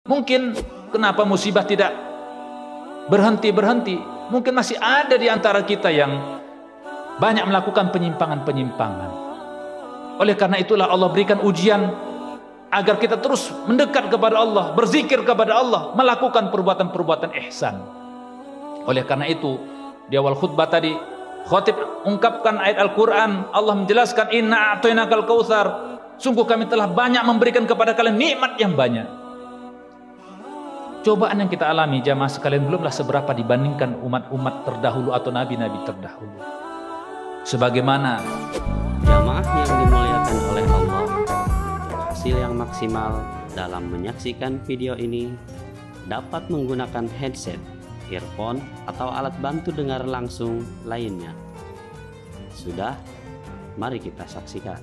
Mungkin kenapa musibah tidak berhenti-berhenti? Mungkin masih ada di antara kita yang banyak melakukan penyimpangan-penyimpangan. Oleh karena itulah Allah berikan ujian agar kita terus mendekat kepada Allah, berzikir kepada Allah, melakukan perbuatan-perbuatan ihsan. Oleh karena itu, di awal khutbah tadi, khatib ungkapkan ayat Al-Quran. Allah menjelaskan, inna a'tainakal kautsar. Sungguh kami telah banyak memberikan kepada kalian nikmat yang banyak. Cobaan yang kita alami jamaah sekalian belumlah seberapa dibandingkan umat-umat terdahulu atau nabi-nabi terdahulu. Sebagaimana jamaah yang dimuliakan oleh Allah, hasil yang maksimal dalam menyaksikan video ini dapat menggunakan headset, earphone, atau alat bantu dengar langsung lainnya. Sudah, mari kita saksikan.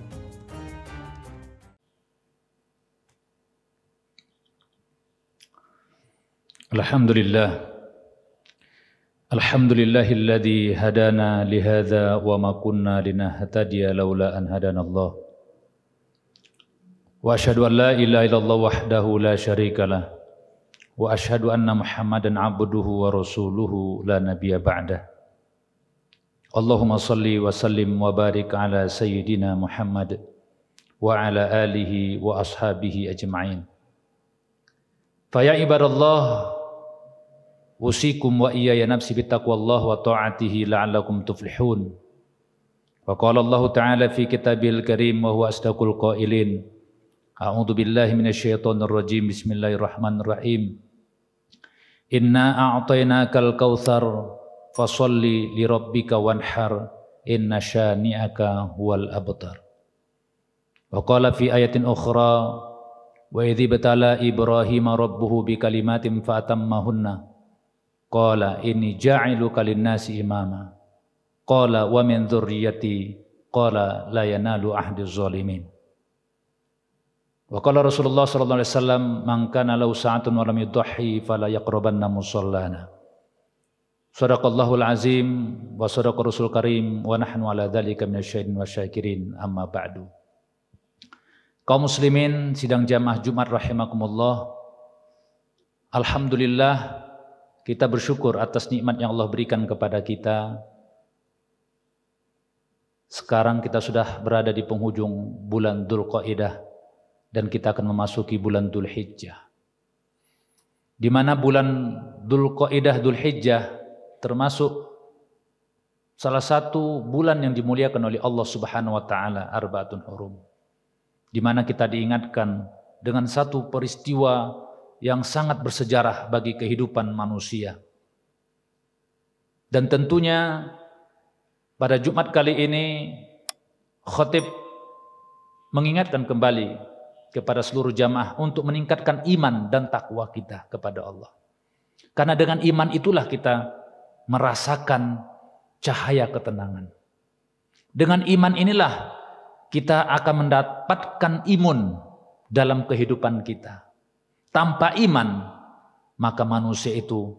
Alhamdulillahilladzi hadana lihadza wa ma kunna linahtadiya laula an hadanallah. Wa asyhadu an la ilaha illallah wahdahu la syarikalah wa asyhadu anna Muhammadan abduhu wa rasuluhu la nabiyya ba'dah. Allahumma shalli wa sallim wa barik ala sayyidina Muhammad wa ala alihi wa ashabihi ajma'in. Fa ya ibadallah, usikum wa iyaya nafsi bittaqwallah wa ta'atihi la'allakum tuflihun. Wa qala Allah ta'ala fi kitabil karim wa huwa asdaqul qailin. A'udzu billahi minasyaitonir rajim. Bismillahirrahmanirrahim. Inna a'tainakal kautsar fasholli li rabbika wanhar inna syani'aka huwal abtar. Wa qala fi ayatin ukhra wa idzi batala Ibrahima rabbuhu bi kalimatin fa atammahunna. Qala inni ja'iluka lin-nasi imama. Qala wa min dzurriyyati. Qala la yanalu ahdiz zalimin. Wa qala Rasulullah sallallahu alaihi wasallam, man kana lahu sa'atun wa lam yudhi fala yaqrabanna musallana. Shadaqallahul azim wa shadaqa rasul karim wa nahnu ala dzalika minasyahidin wasyakirin, amma ba'du. Kaum muslimin sidang jamaah Jumat rahimakumullah. Alhamdulillah, kita bersyukur atas nikmat yang Allah berikan kepada kita. Sekarang kita sudah berada di penghujung bulan Dzulqa'dah dan kita akan memasuki bulan Dzulhijjah. Di mana bulan Dzulqa'dah, Dzulhijjah termasuk salah satu bulan yang dimuliakan oleh Allah Subhanahu wa taala, Arba'atun Hurum. Di mana kita diingatkan dengan satu peristiwa yang sangat bersejarah bagi kehidupan manusia. Dan tentunya pada Jumat kali ini khatib mengingatkan kembali kepada seluruh jamaah untuk meningkatkan iman dan takwa kita kepada Allah. Karena dengan iman itulah kita merasakan cahaya ketenangan. Dengan iman inilah kita akan mendapatkan imun dalam kehidupan kita. Tanpa iman, maka manusia itu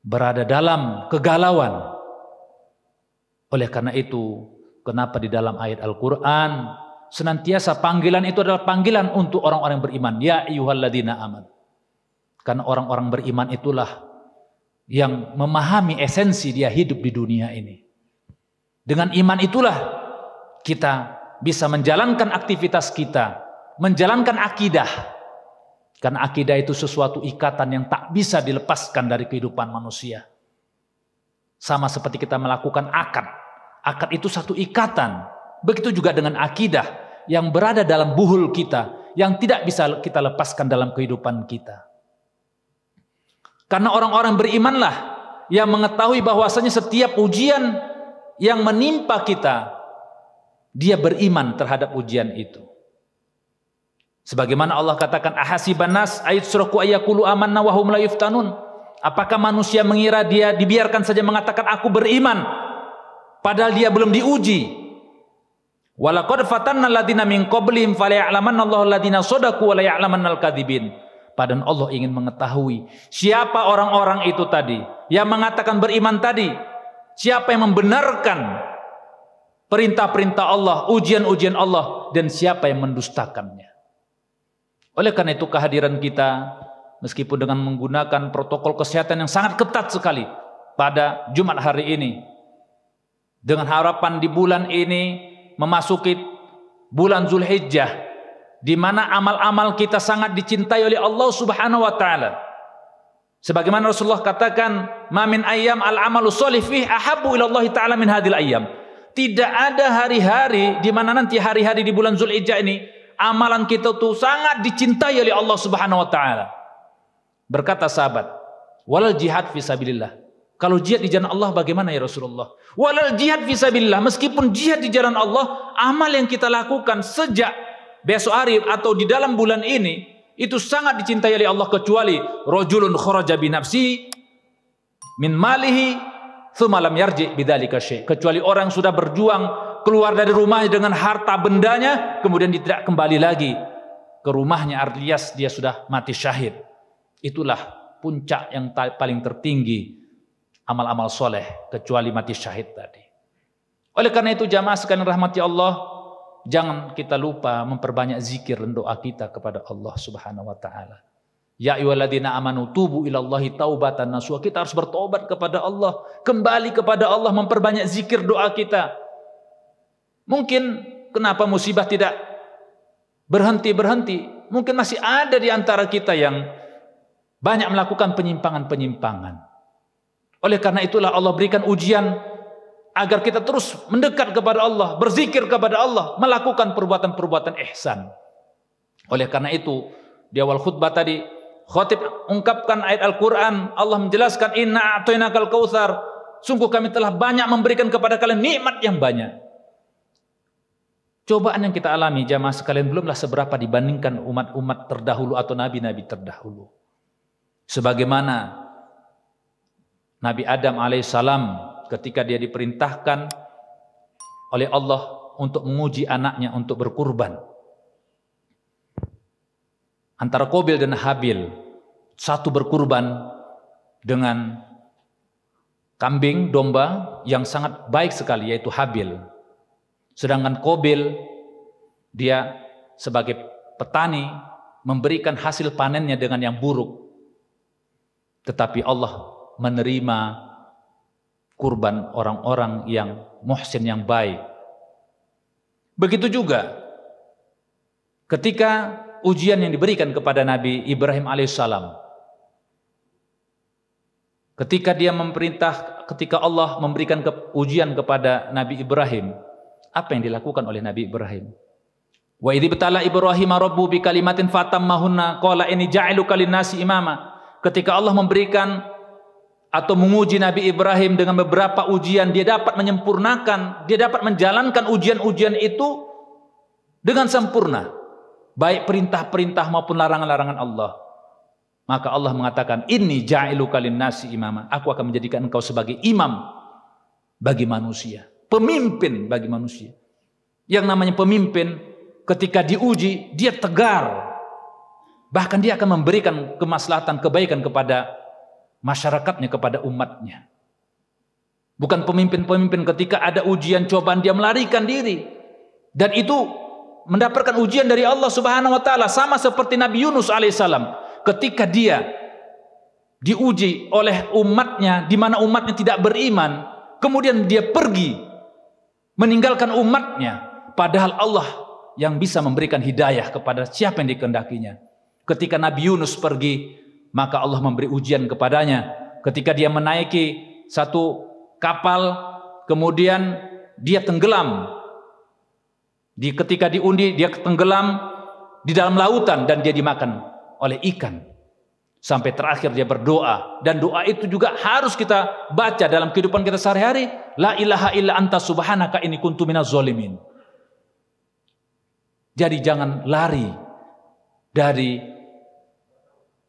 berada dalam kegalauan. Oleh karena itu, kenapa di dalam ayat Al-Quran senantiasa panggilan itu adalah panggilan untuk orang-orang yang beriman. Ya ayyuhalladzina amanu. Karena orang-orang beriman itulah yang memahami esensi dia hidup di dunia ini. Dengan iman itulah kita bisa menjalankan aktivitas kita, menjalankan akidah. Karena akidah itu sesuatu ikatan yang tak bisa dilepaskan dari kehidupan manusia. Sama seperti kita melakukan akad. Akad itu satu ikatan. Begitu juga dengan akidah yang berada dalam buhul kita, yang tidak bisa kita lepaskan dalam kehidupan kita. Karena orang-orang berimanlah yang mengetahui bahwasanya setiap ujian yang menimpa kita, dia beriman terhadap ujian itu. Sebagaimana Allah katakan, ahasiban nas ayutsraku ayaqulu amanna wa hum la yuftanun. Apakah manusia mengira dia dibiarkan saja mengatakan aku beriman padahal dia belum diuji? Walaqad fatanna alladziina min qablihim falaya'lamanna Allahu alladziina shadaqu wa laya'lamannal kadzibin. Padahal Allah ingin mengetahui siapa orang-orang itu tadi yang mengatakan beriman tadi, siapa yang membenarkan perintah-perintah Allah, ujian-ujian Allah, dan siapa yang mendustakannya. Oleh karena itu kehadiran kita meskipun dengan menggunakan protokol kesehatan yang sangat ketat sekali pada Jumat hari ini, dengan harapan di bulan ini memasuki bulan Zulhijjah, di mana amal-amal kita sangat dicintai oleh Allah Subhanahu wa taala. Sebagaimana Rasulullah katakan, "Ma min ayyam al-amalu sholih fih ahabbu ila Allah taala min hadhil ayyam." Tidak ada hari-hari di mana nanti hari-hari di bulan Zulhijjah ini amalan kita tuh sangat dicintai oleh Allah Subhanahu wa taala. Berkata sahabat, "Walal jihad fisabilillah." Kalau jihad di jalan Allah bagaimana ya Rasulullah? Walal jihad fisabilillah, meskipun jihad di jalan Allah, amal yang kita lakukan sejak besok hari atau di dalam bulan ini itu sangat dicintai oleh Allah, kecuali rajulun kharaja bi nafsi min malihi tsumma lam yarji bidzalika syai'. Kecuali orang sudah berjuang keluar dari rumahnya dengan harta bendanya, kemudian dia tidak kembali lagi ke rumahnya, alias dia sudah mati syahid. Itulah puncak yang paling tertinggi amal-amal soleh, kecuali mati syahid tadi. Oleh karena itu jamaah sekalian rahmati Allah, jangan kita lupa memperbanyak zikir dan doa kita kepada Allah Subhanahu wa taala. Ya ayyuhalladzina amanu tubu ilallahi taubatan nasuha. Kita harus bertobat kepada Allah, kembali kepada Allah, memperbanyak zikir doa kita. Mungkin kenapa musibah tidak berhenti-berhenti? Mungkin masih ada di antara kita yang banyak melakukan penyimpangan-penyimpangan. Oleh karena itulah Allah berikan ujian agar kita terus mendekat kepada Allah, berzikir kepada Allah, melakukan perbuatan-perbuatan ihsan. Oleh karena itu, di awal khutbah tadi, khatib ungkapkan ayat Al-Quran, Allah menjelaskan, "Inna a'tainakal kautsar." Sungguh kami telah banyak memberikan kepada kalian nikmat yang banyak. Cobaan yang kita alami jamaah sekalian belumlah seberapa dibandingkan umat-umat terdahulu atau nabi-nabi terdahulu. Sebagaimana Nabi Adam alaihissalam ketika dia diperintahkan oleh Allah untuk menguji anaknya untuk berkurban. Antara Qabil dan Habil, satu berkurban dengan kambing, domba yang sangat baik sekali, yaitu Habil. Sedangkan Qabil, dia sebagai petani memberikan hasil panennya dengan yang buruk. Tetapi Allah menerima kurban orang-orang yang muhsin, yang baik. Begitu juga ketika ujian yang diberikan kepada Nabi Ibrahim alaihissalam, ketika Allah memberikan ujian kepada Nabi Ibrahim, apa yang dilakukan oleh Nabi Ibrahim? Wa idh ibtala Ibrahim rabbuhu bi kalimatin fatammahunna qala inni ja'iluka lin-nasi imama. Ketika Allah memberikan atau menguji Nabi Ibrahim dengan beberapa ujian, dia dapat menyempurnakan, dia dapat menjalankan ujian-ujian itu dengan sempurna, baik perintah-perintah maupun larangan-larangan Allah. Maka Allah mengatakan, "Inni ja'iluka lin-nasi imama." Aku akan menjadikan engkau sebagai imam bagi manusia, pemimpin bagi manusia. Yang namanya pemimpin ketika diuji, dia tegar. Bahkan dia akan memberikan kemaslahatan, kebaikan kepada masyarakatnya, kepada umatnya. Bukan pemimpin-pemimpin ketika ada ujian, cobaan, dia melarikan diri. Dan itu mendapatkan ujian dari Allah Subhanahu wa taala, sama seperti Nabi Yunus alaihissalam ketika dia diuji oleh umatnya, di mana umatnya tidak beriman, kemudian dia pergi meninggalkan umatnya, padahal Allah yang bisa memberikan hidayah kepada siapa yang dikehendakinya. Ketika Nabi Yunus pergi, maka Allah memberi ujian kepadanya. Ketika dia menaiki satu kapal, kemudian dia tenggelam. Ketika diundi, dia tenggelam di dalam lautan dan dia dimakan oleh ikan. Sampai terakhir dia berdoa, dan doa itu juga harus kita baca dalam kehidupan kita sehari-hari. La ilaha illa anta subhanaka inni kuntu minaz zalimin. Jadi jangan lari dari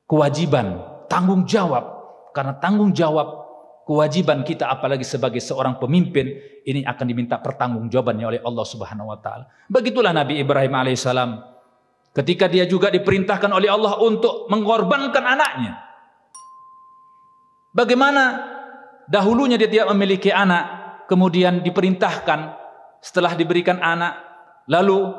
kewajiban, tanggung jawab. Karena tanggung jawab, kewajiban kita apalagi sebagai seorang pemimpin, ini akan diminta pertanggungjawabannya oleh Allah Subhanahu wa taala. Begitulah Nabi Ibrahim alaihissalam ketika dia juga diperintahkan oleh Allah untuk mengorbankan anaknya. Bagaimana dahulunya dia tidak memiliki anak, kemudian diperintahkan setelah diberikan anak, lalu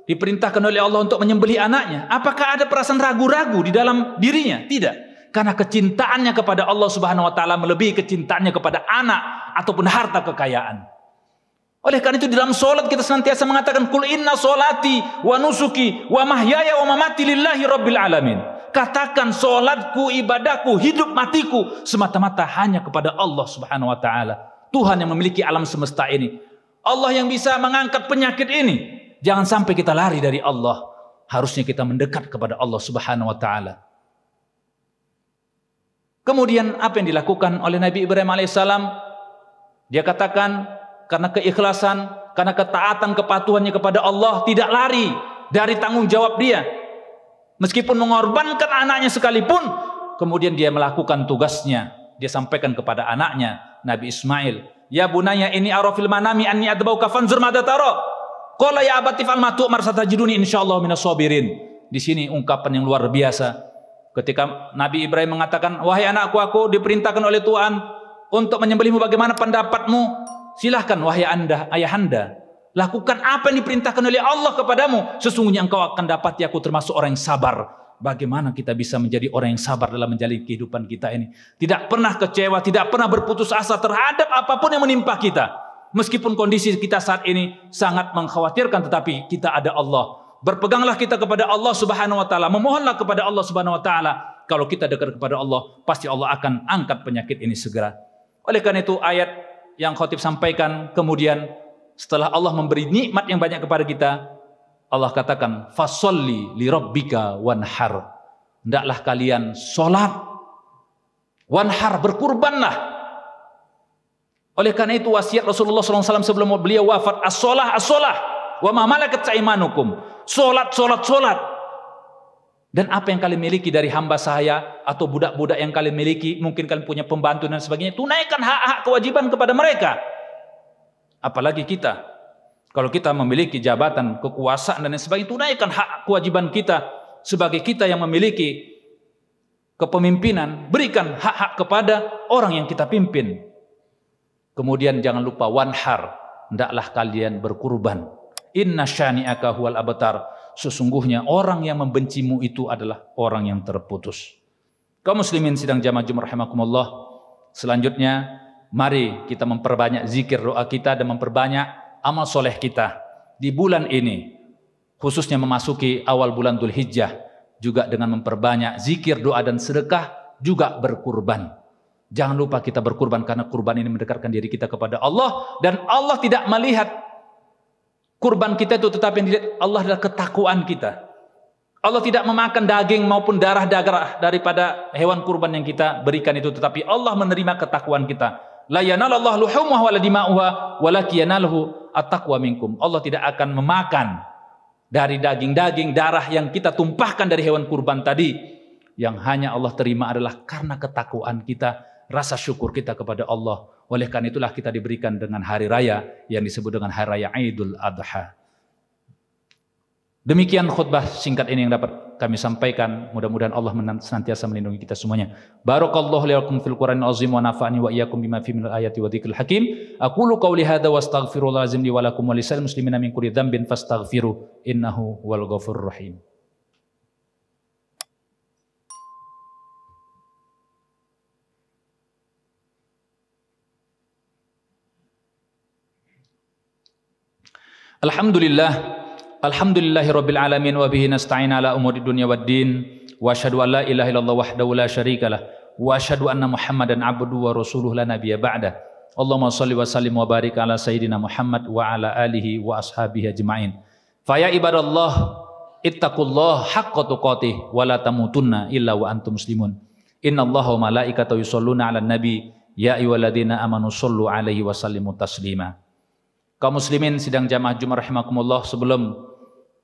diperintahkan oleh Allah untuk menyembelih anaknya, apakah ada perasaan ragu-ragu di dalam dirinya? Tidak. Karena kecintaannya kepada Allah Subhanahu wa taala melebihi kecintaannya kepada anak ataupun harta kekayaan. Oleh karena itu dalam salat kita senantiasa mengatakan qul inna sholati wa nusuki wa mahyaya wa mamati lillahi rabbil alamin. Katakan salatku, ibadahku, hidup matiku semata-mata hanya kepada Allah Subhanahu wa taala. Tuhan yang memiliki alam semesta ini. Allah yang bisa mengangkat penyakit ini. Jangan sampai kita lari dari Allah. Harusnya kita mendekat kepada Allah Subhanahu wa taala. Kemudian apa yang dilakukan oleh Nabi Ibrahim alaihissalam? Dia katakan karena keikhlasan, karena ketaatan kepatuhannya kepada Allah, tidak lari dari tanggung jawab dia. Meskipun mengorbankan anaknya sekalipun, kemudian dia melakukan tugasnya. Dia sampaikan kepada anaknya, Nabi Ismail, "Ya bunayya inni ara fil manami anni adbauka fanzur madza tara." Qala ya abati fa'al ma tu'mar satajiduni insyaallah minas sabirin. Di sini ungkapan yang luar biasa. Ketika Nabi Ibrahim mengatakan, "Wahai anakku, aku diperintahkan oleh Tuhan untuk menyembelihmu, bagaimana pendapatmu?" Silahkan wahai ayahanda, lakukan apa yang diperintahkan oleh Allah kepadamu. Sesungguhnya engkau akan dapati aku termasuk orang yang sabar. Bagaimana kita bisa menjadi orang yang sabar dalam menjalani kehidupan kita ini? Tidak pernah kecewa, tidak pernah berputus asa terhadap apapun yang menimpa kita. Meskipun kondisi kita saat ini sangat mengkhawatirkan, tetapi kita ada Allah. Berpeganglah kita kepada Allah Subhanahu wa taala, memohonlah kepada Allah Subhanahu wa taala. Kalau kita dekat kepada Allah, pasti Allah akan angkat penyakit ini segera. Oleh karena itu ayat yang khotib sampaikan, kemudian setelah Allah memberi nikmat yang banyak kepada kita, Allah katakan, "Fasholli li rabbika wanhar." Hendaklah kalian sholat, wanhar, berkurbanlah. Oleh karena itu wasiat Rasulullah SAW sebelum beliau wafat, as-sholah, as-sholah, wa ma malakat aimanukum. Sholat, sholat, sholat. Dan apa yang kalian miliki dari hamba saya atau budak-budak yang kalian miliki, mungkin kalian punya pembantu dan sebagainya, tunaikan hak-hak kewajiban kepada mereka. Apalagi kita, kalau kita memiliki jabatan, kekuasaan dan sebagainya, tunaikan hak kewajiban kita sebagai kita yang memiliki kepemimpinan, berikan hak-hak kepada orang yang kita pimpin. Kemudian jangan lupa wanhar, hendaklah kalian berkurban. Inna syani'aka huwal abtar. Sesungguhnya orang yang membencimu itu adalah orang yang terputus. Kaum muslimin sidang jamaah Jumat rahimakumullah. Selanjutnya, mari kita memperbanyak zikir doa kita dan memperbanyak amal soleh kita di bulan ini, khususnya memasuki awal bulan Dzulhijjah, juga dengan memperbanyak zikir, doa dan sedekah, juga berkurban. Jangan lupa kita berkurban, karena kurban ini mendekatkan diri kita kepada Allah, dan Allah tidak melihat kurban kita itu, tetapi yang dilihat Allah adalah ketakwaan kita. Allah tidak memakan daging maupun darah daripada hewan kurban yang kita berikan itu, tetapi Allah menerima ketakwaan kita. La yanalallahu luhumuha wala dima'uha walakin yanaluhu at-taqwa minkum. Allah tidak akan memakan dari daging-daging darah yang kita tumpahkan dari hewan kurban tadi. Yang hanya Allah terima adalah karena ketakwaan kita, rasa syukur kita kepada Allah. Oleh karena itulah kita diberikan dengan hari raya yang disebut dengan hari raya Idul Adha. Demikian khutbah singkat ini yang dapat kami sampaikan. Mudah-mudahan Allah senantiasa melindungi kita semuanya. Barakallahu li lakum fil Qur'anil azim wa nafa'ani wa iyyakum bima fihi minal ayati wa dzikril hakim. Aqulu qawli hadza wa astaghfirullahal azim li wa lakum wa lisal muslimina min kulli dzambin fastaghfiru innahu huwal ghafurur rahim. Alhamdulillahi rabbil alamin wa bihi nasta'in ala umuri dunya waddin wa asyhadu an la ilaha illallah wahdahu la syarikalah wa asyhadu anna Muhammadan abduhu wa rasuluhu la nabiyya ba'da. Allahumma shalli wa sallim wa barik ala sayyidina Muhammad wa ala alihi wa ashabihi ajma'in. Fa ya ibadallah ittaqullaha haqqa tuqatih wa la tamutunna illa wa antum muslimun. Innallaha wa malaikatahu yusholluna 'alan nabi ya ayyuhalladzina amanu shollu 'alaihi wa sallimu taslima. Kaum muslimin sidang jamaah Jumat rahimakumullah, sebelum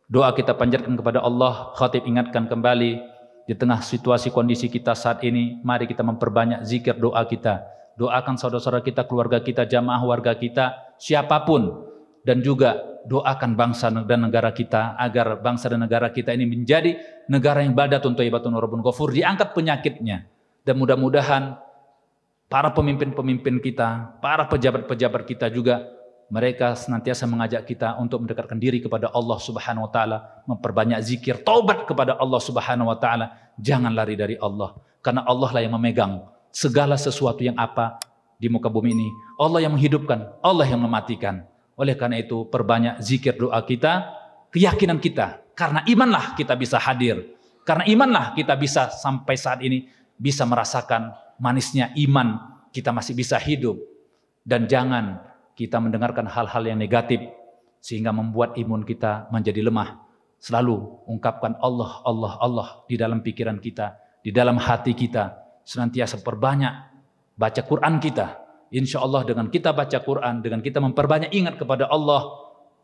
doa kita panjatkan kepada Allah, khatib ingatkan kembali di tengah situasi kondisi kita saat ini, mari kita memperbanyak zikir doa kita. Doakan saudara-saudara kita, keluarga kita, jamaah warga kita, siapapun, dan juga doakan bangsa dan negara kita agar bangsa dan negara kita ini menjadi negara yang baldatun thayyibatun wa rabbun ghafur, diangkat penyakitnya, dan mudah-mudahan para pemimpin-pemimpin kita, para pejabat-pejabat kita juga Mereka senantiasa mengajak kita untuk mendekatkan diri kepada Allah Subhanahu wa taala, memperbanyak zikir, taubat kepada Allah Subhanahu wa taala. Jangan lari dari Allah, karena Allah lah yang memegang segala sesuatu yang apa di muka bumi ini. Allah yang menghidupkan, Allah yang mematikan. Oleh karena itu, perbanyak zikir, doa kita, keyakinan kita. Karena imanlah kita bisa hadir. Karena imanlah kita bisa sampai saat ini bisa merasakan manisnya iman, kita masih bisa hidup. Dan jangan kita mendengarkan hal-hal yang negatif sehingga membuat imun kita menjadi lemah. Selalu ungkapkan Allah, Allah, Allah di dalam pikiran kita, di dalam hati kita. Senantiasa perbanyak baca Quran kita. Insya Allah dengan kita baca Quran, dengan kita memperbanyak ingat kepada Allah,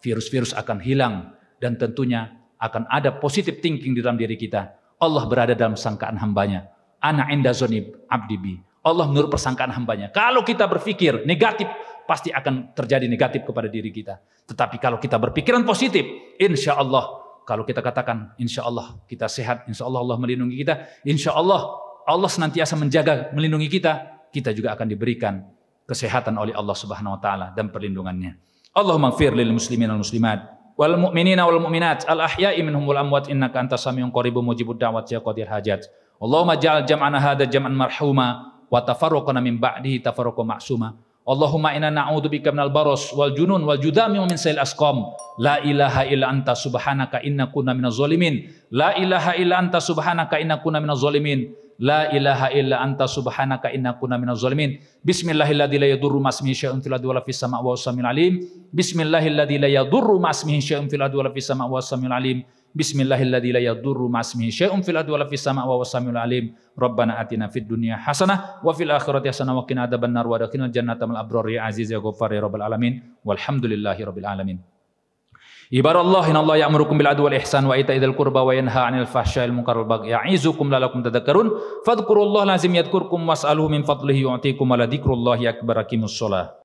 virus-virus akan hilang. Dan tentunya akan ada positive thinking di dalam diri kita. Allah berada dalam sangkaan hambanya. Ana inda zoni abdi bi. Allah menurut persangkaan hambanya. Kalau kita berpikir negatif, pasti akan terjadi negatif kepada diri kita. Tetapi kalau kita berpikiran positif, insya Allah, kalau kita katakan insya Allah kita sehat, insya Allah Allah melindungi kita, insya Allah Allah senantiasa menjaga, melindungi kita, kita juga akan diberikan kesehatan oleh Allah Subhanahu wa taala dan perlindungannya. Allahumma ighfir lil muslimin wal muslimat wal mu'minina wal mu'minat al ahya'i minhum wal amwat innaka antas samiun qaribun mujibud da'wat ya qadir hajat. Allahumma ja'al jam'ana hadza jam'an marhuma wa tafarraqana min ba'dihi tafarruqan ma'suma. Allahumma inna na'udzubika minal baros wal junun wal judami wa min sayil asqam. La ilaha illa anta subhanaka inna kunna minaz zalimin. La ilaha illa anta subhanaka inna kunna minaz zalimin. La ilaha illa anta subhanaka inna kunna minaz zalimin. Bismillahilladzi la yadurru ma'asmihi syai'un fil ardi wala fis sama'i wa huwas samiul alim. Bismillahilladzi la yadurru ma'asmihi syai'un fil ardi wala fis sama'i wa huwas samiul alim. Bismillahilladzi la yadurru ma'asmihi syai'un fil ardi wala fis sama'i wa huwas samiul alim. Rabbana atina fid dunya hasanah wa fil akhirati hasanah wa qina adzabannar wa adkhilnal jannata ma'al abrar ya aziz ya ghaffar ya rabbal alamin. Walhamdulillahi rabbil alamin. Ibarallah innallaha ya'murukum bil adli wal ihsan wa ita'idzil qurba wa yanha 'anil fahsya'i wal munkari wal baghi ya'izukum la'allakum tadhakkarun. Fadhkurullaha lazim yadhkurkum was'aluhu min fadlihi yu'tikum wa la dzikrullahi akbar. Aqimussalah.